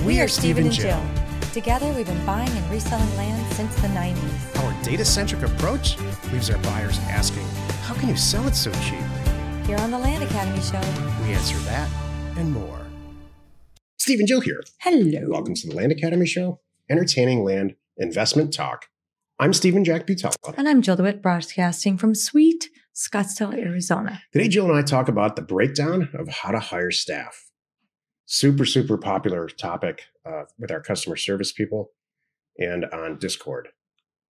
We are Steve and Jill. Together, we've been buying and reselling land since the 90s. Our data-centric approach leaves our buyers asking, how can you sell it so cheap? Here on the Land Academy Show, We answer that and more. Steve and Jill here. hello. Welcome to the Land Academy Show, entertaining land investment talk. I'm Stephen Jack Butala. And I'm Jill DeWitt, broadcasting from sweet Scottsdale, Arizona. Today, Jill and I talk about the breakdown of how to hire staff. Super popular topic with our customer service people and on Discord.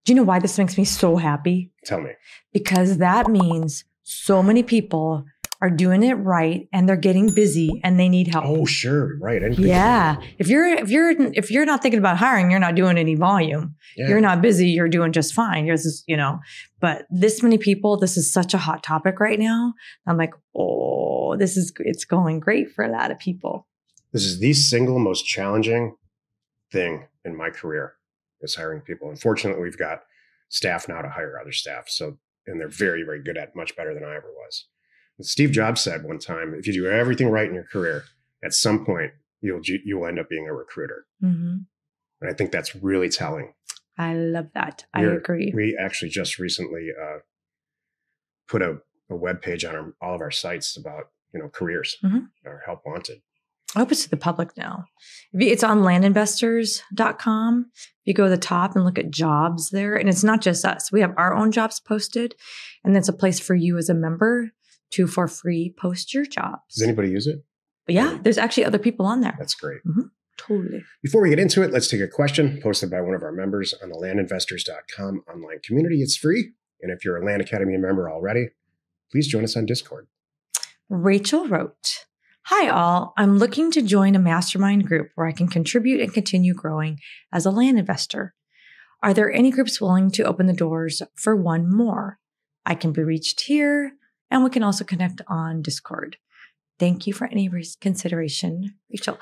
Do you know why this makes me so happy? Tell me. Because that means so many people are doing it right and they're getting busy and they need help. Oh, sure. Right. I didn't think Yeah. of that. If you're not thinking about hiring, you're not doing any volume. Yeah. You're not busy, you're doing just fine. You're just, but this many people, this is such a hot topic right now. I'm like, oh, it's going great for a lot of people. This is the single most challenging thing in my career is hiring people. Unfortunately, we've got staff now to hire other staff. And they're very good at it, much better than I ever was. And Steve Jobs said one time, if you do everything right in your career, at some point, you'll end up being a recruiter. Mm-hmm. And I think that's really telling. I love that. I agree. We actually just recently put a web page on all of our sites about, careers or help wanted. I hope it's to the public now. It's on landinvestors.com. If you go to the top and look at jobs there, and it's not just us. We have our own jobs posted, and it's a place for you as a member to, for free, post your jobs. Does anybody use it? But yeah, there's actually other people on there. That's great. Mm-hmm. Totally. Before we get into it, let's take a question posted by one of our members on the landinvestors.com online community. It's free. And if you're a Land Academy member already, please join us on Discord. Rachel wrote, "Hi all, I'm looking to join a mastermind group where I can contribute and continue growing as a land investor. Are there any groups willing to open the doors for one more? I can be reached here, and we can also connect on Discord. Thank you for any consideration, Rachel."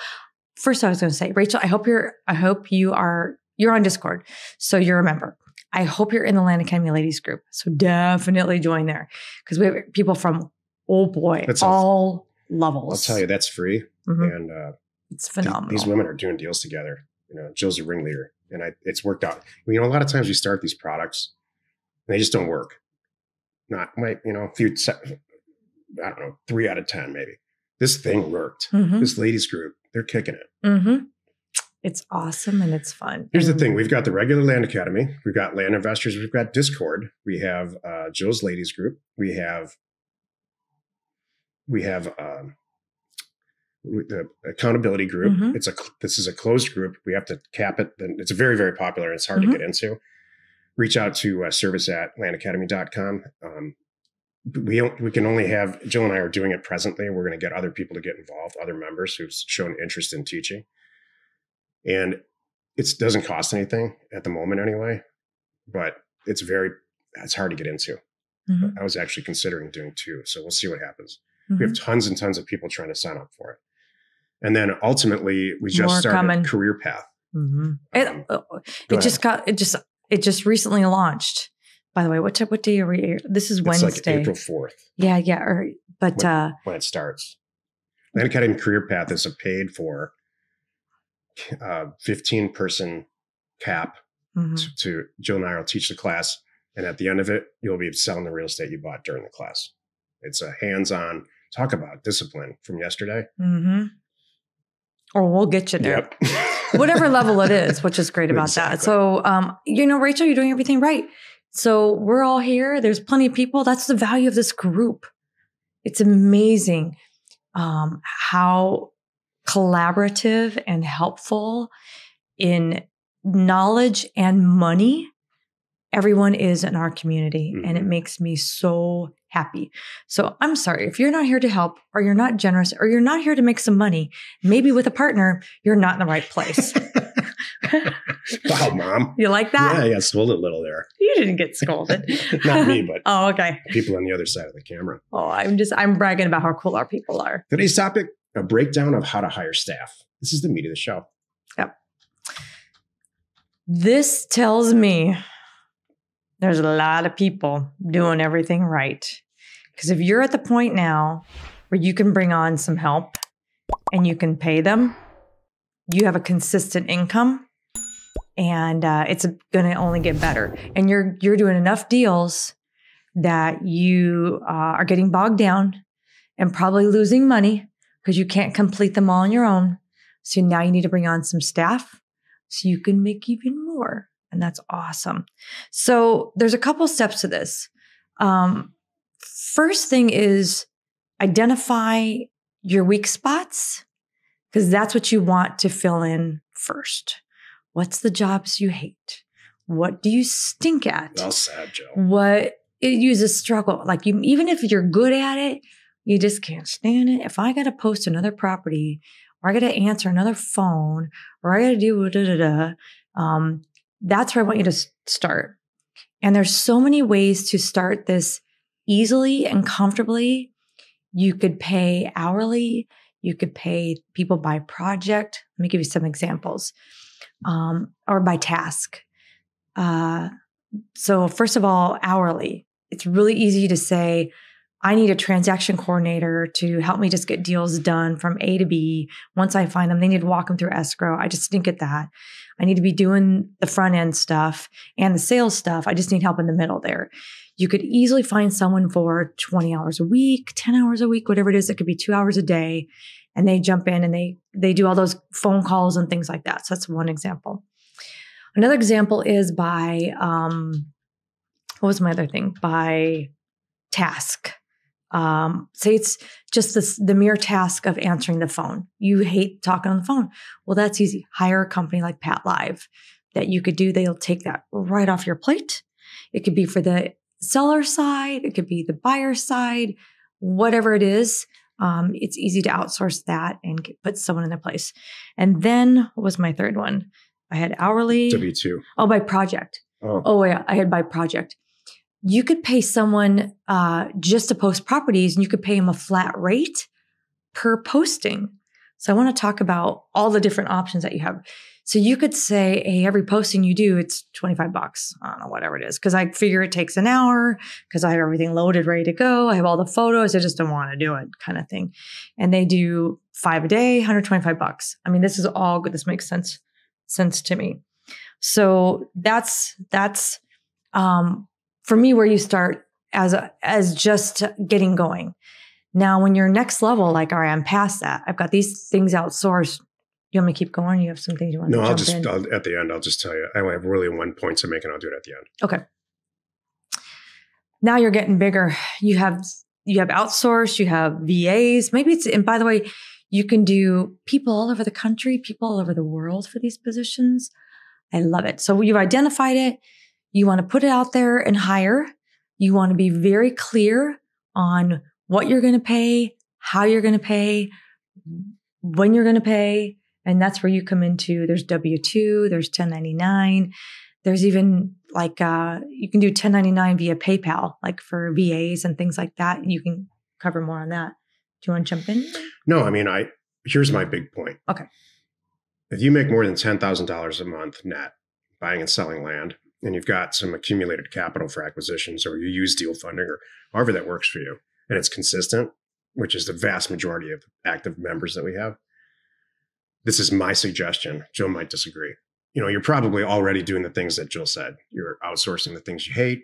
First, I was going to say, Rachel, I hope you're on Discord, so you're a member. I hope you're in the Land Academy Ladies group, so definitely join there because we have people from, oh boy, all levels. I'll tell you, that's free. Mm-hmm. And it's phenomenal. These women are doing deals together. Jill's a ringleader, and it's worked out. A lot of times we start these products, and they just don't work. A few, I don't know, 3 out of 10 maybe. This thing worked. Mm-hmm. This ladies group, they're kicking it. Mm-hmm. It's awesome and it's fun. Here's the thing. We've got the regular Land Academy. We've got Land Investors. We've got Discord. We have Jill's ladies group. We have the accountability group. Mm-hmm. This is a closed group. We have to cap it. It's very popular. And it's hard to get into. Reach out to service@landacademy.com. We can only have, Jill and I are doing it presently. We're going to get other people to get involved, other members who've shown interest in teaching. And it doesn't cost anything at the moment anyway, but it's hard to get into. Mm-hmm. I was actually considering doing 2. So we'll see what happens. Mm-hmm. We have tons and tons of people trying to sign up for it. And then ultimately we just started Career Path. Mm-hmm. It just recently launched. By the way, what day are we? This is Wednesday. It's like April 4th. Yeah. When it starts. Land Academy Career Path is a paid for 15-person cap to Jill and I will teach the class. And at the end of it, you'll be selling the real estate you bought during the class. It's a hands-on talk about discipline from yesterday. Mm-hmm. Or we'll get you there. Yep. Whatever level it is, which is great about that. So, Rachel, you're doing everything right. So we're all here. There's plenty of people. That's the value of this group. It's amazing how collaborative and helpful in knowledge and money everyone is in our community. Mm-hmm. And it makes me so happy. So I'm sorry, if you're not here to help or you're not generous or you're not here to make some money, maybe with a partner, you're not in the right place. Wow, Mom. You like that? Yeah, I got scolded a little there. You didn't get scolded. Not me, but oh, okay. People on the other side of the camera. Oh, I'm bragging about how cool our people are. Today's topic, a breakdown of how to hire staff. This is the meat of the show. Yep. This tells me there's a lot of people doing everything right. Because if you're at the point now where you can bring on some help and you can pay them, you have a consistent income, and it's going to only get better. And you're doing enough deals that you are getting bogged down and probably losing money because you can't complete them all on your own. So now you need to bring on some staff so you can make even more. And that's awesome. So there's a couple steps to this. First thing is identify your weak spots, because that's what you want to fill in first. What's the jobs you hate? What do you stink at? Well said, Joe. What you just struggle. Like even if you're good at it, you just can't stand it. If I got to post another property, or I got to answer another phone, or I got to do that's where I want you to start. And there's so many ways to start this easily and comfortably. You could pay hourly. You could pay people by project. Let me give you some examples. Or by task. So first of all, hourly. It's really easy to say, I need a transaction coordinator to help me just get deals done from A to B. Once I find them, they need to walk them through escrow. I just stink at that. I need to be doing the front end stuff and the sales stuff. I just need help in the middle there. You could easily find someone for 20 hours a week, 10 hours a week, whatever it is. It could be 2 hours a day. And they jump in and they do all those phone calls and things like that. So that's one example. Another example is by, what was my other thing? By task. Say it's just the mere task of answering the phone. You hate talking on the phone. Well, that's easy. Hire a company like Pat Live that you could do. They'll take that right off your plate. It could be for the seller side. It could be the buyer side, whatever it is. It's easy to outsource that and put someone in their place. And then what was my third one? I had hourly. W-2. Oh, by project. Oh yeah, I had by project. You could pay someone just to post properties, and you could pay them a flat rate per posting. So I want to talk about all the different options that you have. So you could say, hey, every posting you do, it's $25. I don't know, whatever it is. Because I figure it takes an hour because I have everything loaded, ready to go. I have all the photos. I just don't want to do it kind of thing. And they do 5 a day, $125. I mean, this is all good. This makes sense to me. So that's for me where you start as just getting going. Now, when you're next level, like, all right, I'm past that. I've got these things outsourced. You want me to keep going? You have some things you want to jump in? No, at the end, I'll just tell you. I only have really one point to make, and I'll do it at the end. Okay. Now you're getting bigger. You have outsourced, you have VAs. Maybe and by the way, you can do people all over the country, people all over the world for these positions. I love it. So you've identified it. You want to put it out there and hire. You want to be very clear on what you're going to pay, how you're going to pay, when you're going to pay. And that's where you come into, there's W-2, there's 1099. There's even like, you can do 1099 via PayPal, like for VAs and things like that. You can cover more on that. Do you want to jump in? No, I mean, here's my big point. Okay. If you make more than $10,000 a month net buying and selling land, and you've got some accumulated capital for acquisitions, or you use deal funding, or however that works for you, and it's consistent, which is the vast majority of active members that we have, this is my suggestion. Jill might disagree. You're probably already doing the things that Jill said. You're outsourcing the things you hate.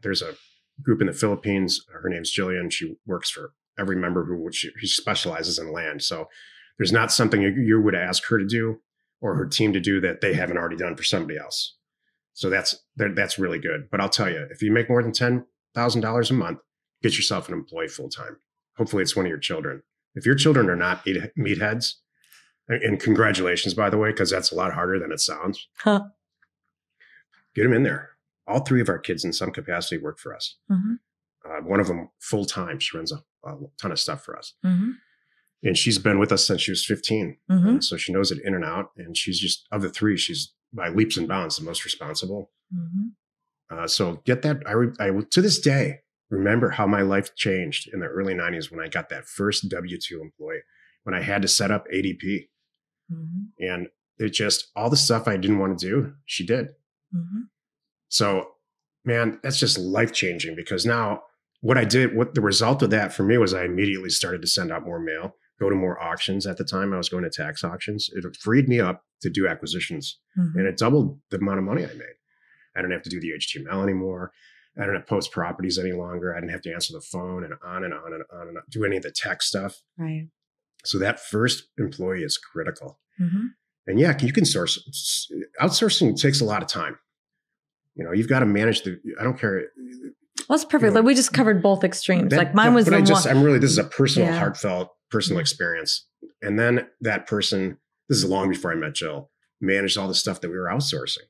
There's a group in the Philippines. Her name's Jillian. She works for every member who specializes in land. So there's not something you would ask her to do or her team to do that they haven't already done for somebody else. So that's really good. But I'll tell you, if you make more than $10,000 a month, get yourself an employee full-time. Hopefully it's one of your children. If your children are not meatheads, and congratulations, by the way, because that's a lot harder than it sounds. Huh. Get them in there. All 3 of our kids in some capacity work for us. Mm-hmm. One of them full-time. She runs a ton of stuff for us. Mm-hmm. And she's been with us since she was 15. Mm-hmm. So she knows it in and out. And she's just, of the 3, she's by leaps and bounds the most responsible. Mm-hmm. So get that. I to this day, remember how my life changed in the early 90s when I got that first W-2 employee, when I had to set up ADP. Mm-hmm. And it just, all the stuff I didn't want to do, she did. Mm-hmm. So, man, that's just life-changing, because now what the result of that for me was I immediately started to send out more mail, go to more auctions at the time. I was going to tax auctions. It freed me up to do acquisitions, and it doubled the amount of money I made. I don't have to do the HTML anymore. I don't have to post properties any longer. I didn't have to answer the phone and on and on and on and on, do any of the tech stuff. Right. So that first employee is critical. And yeah, you can source. Outsourcing takes a lot of time. You've got to manage I don't care. Well, that's perfect. Like we just covered both extremes. Like mine was this is a personal, heartfelt, personal experience. And then that person, this is long before I met Jill, managed all the stuff that we were outsourcing.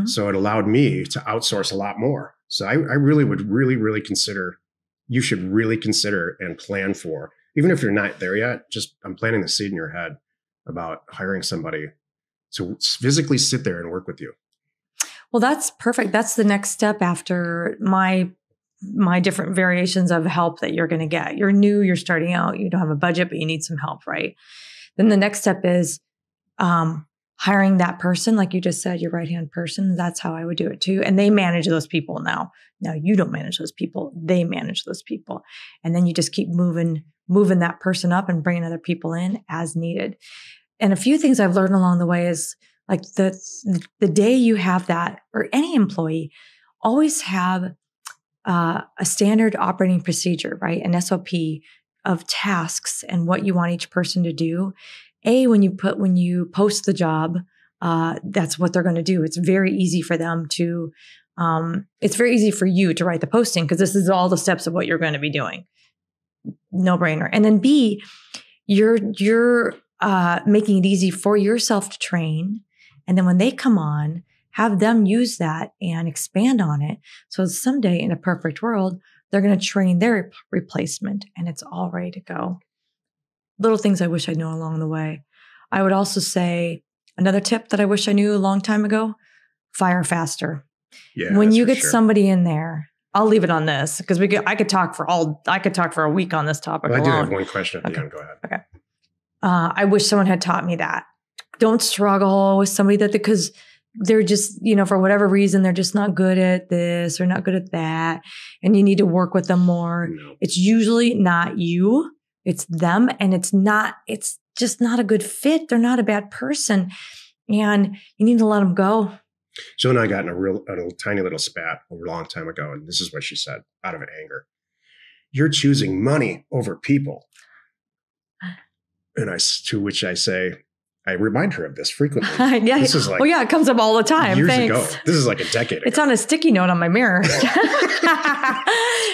So it allowed me to outsource a lot more. So I really would really consider, you should really consider and plan for, even if you're not there yet, I'm planting the seed in your head about hiring somebody to physically sit there and work with you. Well, that's perfect. That's the next step after my different variations of help that you're going to get. You're new, you're starting out, you don't have a budget, but you need some help, right? Then the next step is hiring that person, like you just said, your right-hand person. That's how I would do it too. And they manage those people now. Now you don't manage those people. They manage those people. And then you just keep moving that person up and bringing other people in as needed. And a few things I've learned along the way is like the day you have that, or any employee, always have a standard operating procedure, right? An SOP of tasks and what you want each person to do. When you post the job, that's what they're going to do. It's very easy for them to, it's very easy for you to write the posting because this is all the steps of what you're going to be doing. No brainer. And then B, you're making it easy for yourself to train. And then when they come on, have them use that and expand on it. So someday in a perfect world, they're going to train their replacement and it's all ready to go. Little things I wish I knew along the way. I would also say another tip that I wish I knew a long time ago, fire faster. Yeah, when you get somebody in there, I'll leave it on this because I could talk for a week on this topic. Well, I alone. do have one question at the end. Go ahead. Okay. I wish someone had taught me that. Don't struggle with somebody because they're just, for whatever reason, they're just not good at this or not good at that. And you need to work with them more. No. It's usually not you. It's them. And it's just not a good fit. They're not a bad person. And you need to let them go. Jill and I got in a tiny little spat a long time ago. And this is what she said out of anger. You're choosing money over people. And to which I say, I remind her of this frequently. Yeah. This is like, it comes up all the time. Years Thanks. ago. This is like a decade ago. It's on a sticky note on my mirror.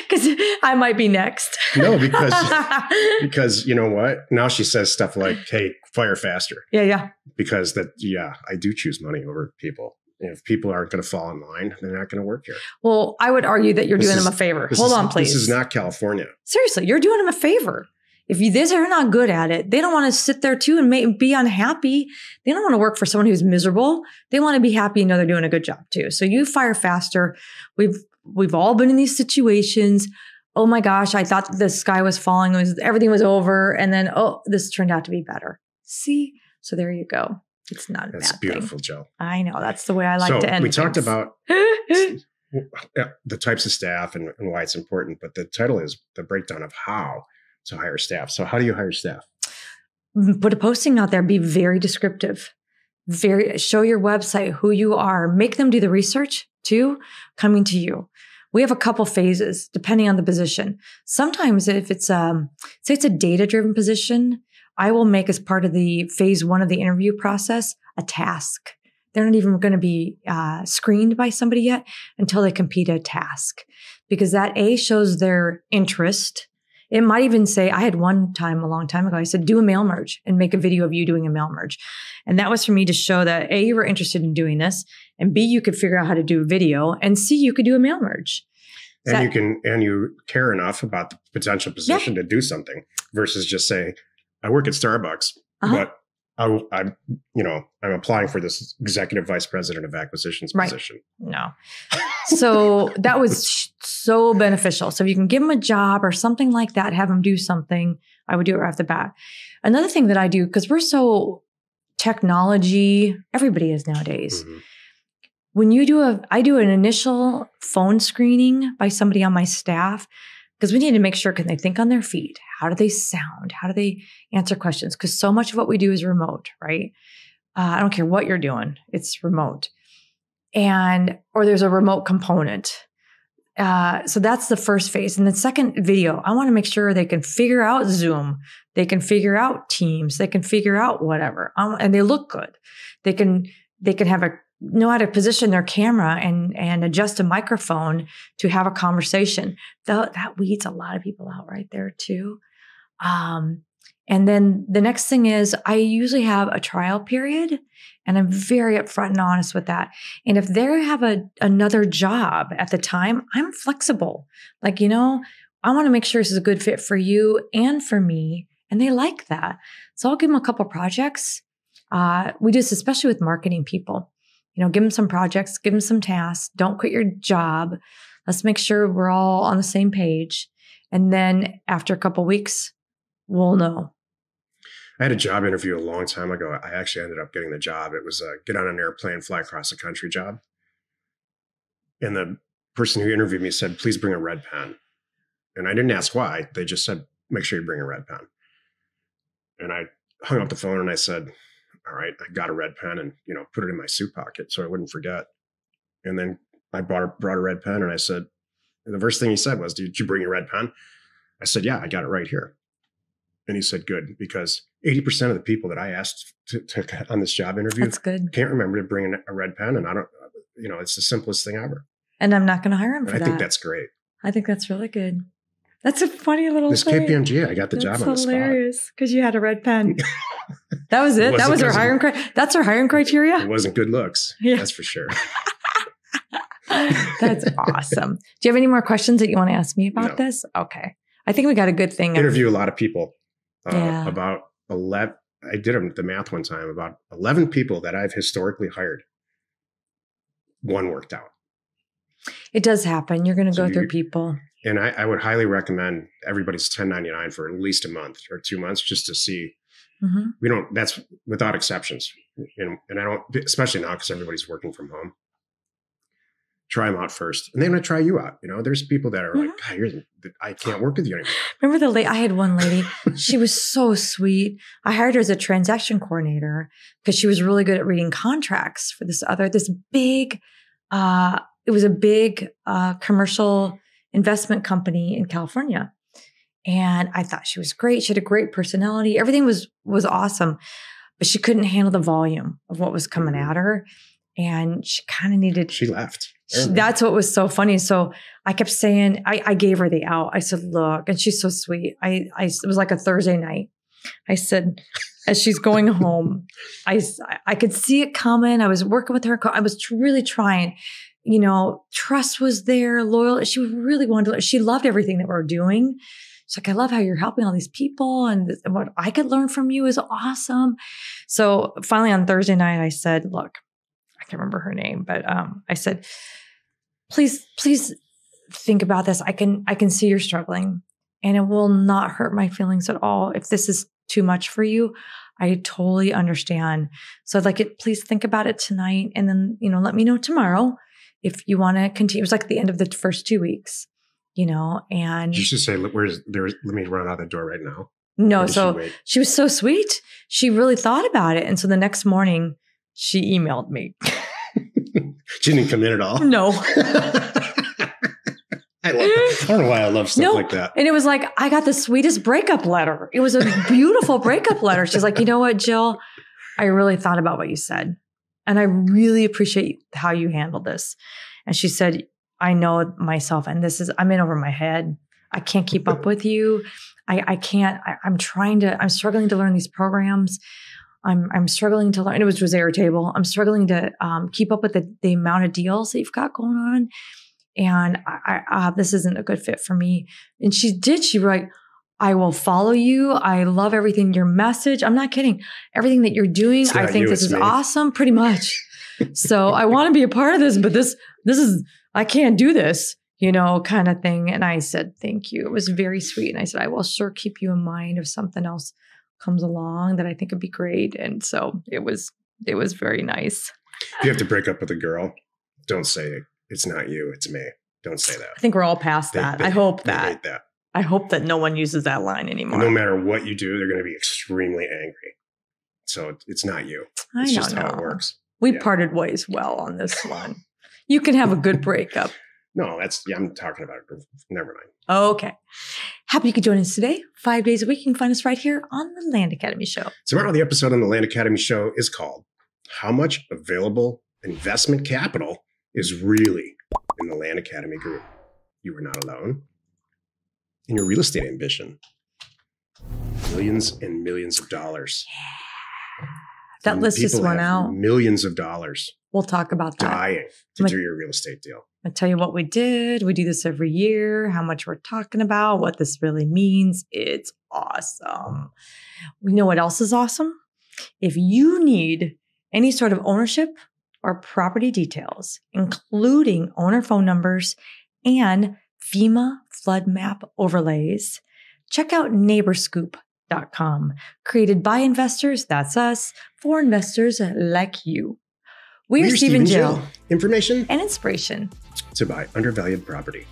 Because I might be next. No, because you know what? Now she says stuff like, hey, fire faster. Yeah. Because I do choose money over people. And if people aren't going to fall in line, they're not going to work here. Well, I would argue that you're doing them a favor. Hold on, please. This is not California. Seriously, you're doing them a favor. If they're not good at it, they don't want to sit there too and be unhappy. They don't want to work for someone who's miserable. They want to be happy and know they're doing a good job too. So you fire faster. We've all been in these situations. Oh my gosh, I thought the sky was falling. Everything was over. And then, this turned out to be better. See? So there you go. It's not a bad thing. That's beautiful, Jill. I know. That's the way I like to end we talked about the types of staff and why it's important, but the title is the breakdown of how to hire staff. So how do you hire staff? Put a posting out there. Be very descriptive. Show your website, who you are. Make them do the research too, coming to you. We have a couple phases depending on the position. Sometimes if it's say it's a data-driven position, I will make as part of the phase 1 of the interview process a task. They're not even going to be screened by somebody yet until they complete a task, because that shows their interest. It might even say, I had one time a long time ago, I said, do a mail merge and make a video of you doing a mail merge. And that was for me to show that A, you were interested in doing this, and B, you could figure out how to do a video, and C, you could do a mail merge. And you care enough about the potential position to do something versus just say, I work at Starbucks, but I'm applying for this executive vice president of acquisitions position. No. So that was so beneficial. So if you can give them a job or something like that, have them do something, I would do it right off the bat. Another thing that I do, because we're so technology, everybody is nowadays. Mm-hmm. When I do an initial phone screening by somebody on my staff, Because we need to make sure, can they think on their feet? How do they sound? How do they answer questions? Because so much of what we do is remote, right? I don't care what you're doing. It's remote. Or there's a remote component. So that's the first phase. And the second video, I want to make sure they can figure out Zoom. They can figure out Teams. They can figure out whatever. And they look good. They can know how to position their camera and adjust a microphone to have a conversation. That weeds a lot of people out right there too. And then the next thing is I usually have a trial period, and I'm very upfront and honest with that. And if they have another job at the time, I'm flexible. Like, I want to make sure this is a good fit for you and for me. And they like that. So I'll give them a couple projects. We do this especially with marketing people. Give them some projects, give them some tasks. Don't quit your job. Let's make sure we're all on the same page. And then after a couple of weeks, we'll know. I had a job interview a long time ago. I actually ended up getting the job. It was a get on an airplane, fly across the country job. And the person who interviewed me said, please bring a red pen. And I didn't ask why. They just said, make sure you bring a red pen. And I hung up the phone and I said, all right, I got a red pen and, put it in my suit pocket so I wouldn't forget. And then I brought a red pen and I said, and the first thing he said was, did you bring your red pen? I said, yeah, I got it right here. And he said, good, because 80% of the people that I asked to on this job interview That's good. Can't remember to bring a red pen. And I don't, it's the simplest thing ever. And I'm not going to hire him for that. I think that's great. I think that's really good. That's a funny little this thing. KPMG, I got the job on the spot. Hilarious, because you had a red pen. That was it. That was our hiring criteria. That's our hiring criteria. It wasn't good looks. Yeah. That's for sure. That's awesome. Do you have any more questions that you want to ask me about this? Okay. I think we got a good thing. Interview a lot of people. About 11. I did the math one time. About 11 people that I've historically hired. One worked out. It does happen. You're going to go through people. And I would highly recommend everybody's 1099 for at least a month or 2 months just to see. Mm-hmm. That's without exceptions. And I don't, especially now because everybody's working from home. Try them out first. And they're going to try you out. There's people that are like, God, I can't work with you anymore. Remember I had one lady, she was so sweet. I hired her as a transaction coordinator because she was really good at reading contracts for this big, it was a big commercial investment company in California. And I thought she was great. She had a great personality. Everything was awesome, but she couldn't handle the volume of what was coming at her. And she kind of needed. She left. That's what was so funny. So I kept saying, I gave her the out. I said, look, and she's so sweet. It was like a Thursday night. I said, as she's going home, I could see it coming. I was working with her. I was really trying. Trust was there, loyal. She really wanted to, she loved everything that we're doing. She's like, I love how you're helping all these people and what I could learn from you is awesome. So finally on Thursday night, I said, look, I can't remember her name, but I said, please think about this. I can see you're struggling and it will not hurt my feelings at all. If this is too much for you, I totally understand. So I'd like it, please think about it tonight. And then, let me know tomorrow if you want to continue. It was like the end of the first 2 weeks, and you should say, let me run out the door right now. No. So she was so sweet. She really thought about it. And so the next morning she emailed me. She didn't come in at all. No. I love that. I don't know why I love stuff like that. And it was like, I got the sweetest breakup letter. It was a beautiful breakup letter. She's like, you know what, Jill? I really thought about what you said. And I really appreciate how you handled this. And she said, I know myself, and I'm in over my head. I can't keep up with you. I can't, I'm struggling to learn these programs. I'm struggling to learn. And it was Airtable. I'm struggling to keep up with the amount of deals that you've got going on. And this isn't a good fit for me. And she was like, I will follow you. I love everything, your message. I'm not kidding. Everything that you're doing, I think this is awesome, pretty much. So I want to be a part of this, but this is, I can't do this, kind of thing. And I said, thank you. It was very sweet. And I said, I will sure keep you in mind if something else comes along that I think would be great. And so it was very nice. If you have to break up with a girl, don't say it's not you, it's me. Don't say that. I think we're all past that. I hope that. Hate that. I hope that no one uses that line anymore. No matter what you do, they're going to be extremely angry. So it's not you. It's just how it works. We parted ways well on this one. You can have a good breakup. No, I'm talking about it. Never mind. Okay. Happy you could join us today. 5 days a week. You can find us right here on the Land Academy Show. Tomorrow, the episode on the Land Academy Show is called How Much Available Investment Capital is Really in the Land Academy Group. You are not alone in your real estate ambition. Millions and millions of dollars. That list just went out. Millions of dollars. We'll talk about that. Dying to do your real estate deal. I'll tell you what we did. We do this every year, how much we're talking about, what this really means. It's awesome. We know what else is awesome? If you need any sort of ownership or property details, including owner phone numbers and FEMA flood map overlays, check out NeighborScoop.com. Created by investors, that's us, for investors like you. We're Stephen Jill. Information and inspiration to buy undervalued property.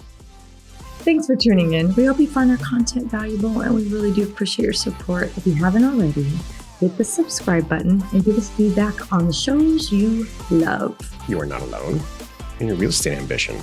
Thanks for tuning in. We hope you find our content valuable, and we really do appreciate your support. If you haven't already, hit the subscribe button and give us feedback on the shows you love. You are not alone in your real estate ambition.